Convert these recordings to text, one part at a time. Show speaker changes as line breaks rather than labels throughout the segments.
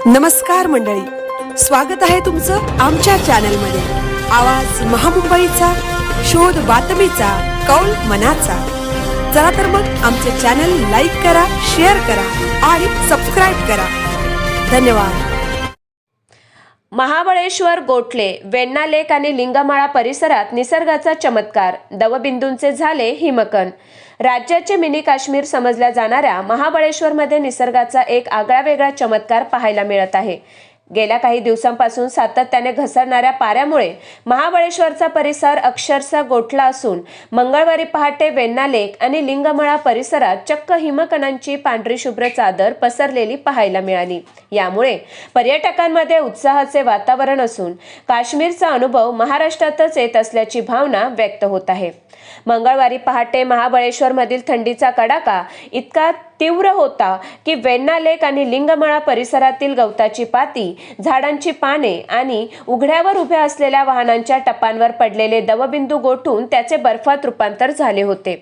नमस्कार मंडळी, स्वागत आहे तुमचं आमच्या चॅनलमध्ये। आवाज महामुंबईचा, शोध बातमीचा, कौल मनाचा। चला तर मग आमचे चॅनल लाईक करा, शेअर करा आणि सबस्क्राइब करा। धन्यवाद।
महाबळेश्वर, गोठले, वेण्णा लेक आणि लिंगमाळा परिसरात निसर्गाचा चमत्कार, दवबिंदूंचे झाले हिमकण। राज्याचे मिनी काश्मीर समजल्या जाणाऱ्या महाबळेश्वरमध्ये निसर्गाचा एक आगळावेगळा चमत्कार पाहायला मिळत आहे। गेल्या काही दिवसांपासून सातत्याने घसरणाऱ्या पाऱ्यामुळे महाबळेश्वरचा परिसर अक्षरशः गोठला असून मंगळवारी पहाटे वेण्णा लेक आणि लिंगमाळा परिसरात चक्क हिमकणांची पांढरी शुभ्र चादर पसरलेली पाहायला मिळाली। यामुळे पर्यटकांमध्ये उत्साहाचे वातावरण असून काश्मीरचा अनुभव महाराष्ट्रातच येत असल्याची भावना व्यक्त होत आहे। मंगळवारी पहाटे महाबळेश्वरमधील थंडीचा कडाका इतका तीव्र होता की वेण्णा लेक आणि लिंगमाळा परिसरातील गवताची पाती, झाडांची पाने आणि उघड्यावर उभ्या असलेल्या वाहनांच्या टपांवर पडलेले दवबिंदू गोठून त्याचे बर्फात रूपांतर झाले होते।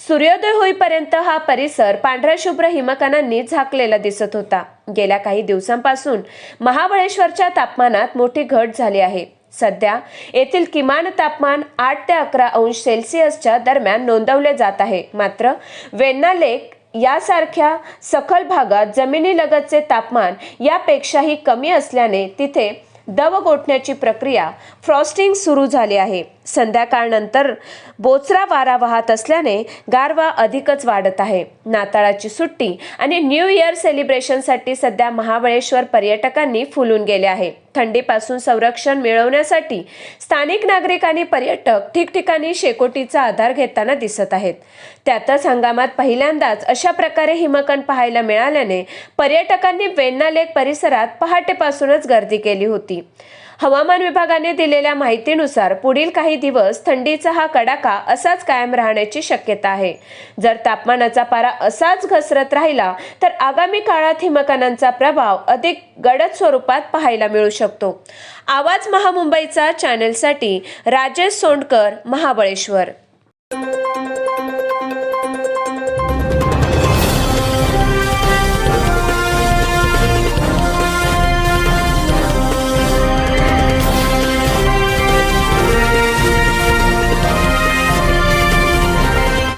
सूर्योदय होईपर्यंत हा परिसर पांढऱ्या शुभ्र हिमकणांनी झाकलेला दिसत होता। गेल्या काही दिवसांपासून महाबळेश्वरच्या तापमानात मोठी घट झाली आहे। सध्या येथील किमान तापमान 8 ते 11 अंश सेल्सिअसच्या दरम्यान नोंदवले जात आहे। मात्र वेण्णा लेक यासारख्या सखल भागात जमिनीलगतचे तापमान यापेक्षाही कमी असल्याने तिथे दव गोठण्याची प्रक्रिया, फ्रॉस्टिंग सुरू झाली आहे। संध्याकाळनंतर बोचरा वारा वाहत असल्याने गारवा अधिकच वाढत आहे। नाताळाची सुट्टी आणि न्यू इयर सेलिब्रेशनसाठी सध्या महाबळेश्वर पर्यटकांनी फुलून गेले आहे। थंडीपासून संरक्षण मिळवण्यासाठी स्थानिक नागरिक आणि पर्यटक ठिकठिकाणी शेकोटीचा आधार घेताना दिसत आहेत। त्यातच हंगामात पहिल्यांदाच अशा प्रकारे हिमकण पाहायला मिळाल्याने पर्यटकांनी वेण्णा लेक परिसरात पहाटेपासूनच गर्दी केली होती। हवामान विभागाने दिलेल्या माहितीनुसार पुढील काही दिवस थंडीचा हा कडाका असाच कायम राहण्याची शक्यता आहे। जर तापमानाचा पारा असाच घसरत राहिला तर आगामी काळात हिमकणांचा प्रभाव अधिक गडद स्वरूपात पाहायला मिळू शकतो। आवाज महामुंबईचा चॅनलसाठी राजेश सोंडकर, महाबळेश्वर।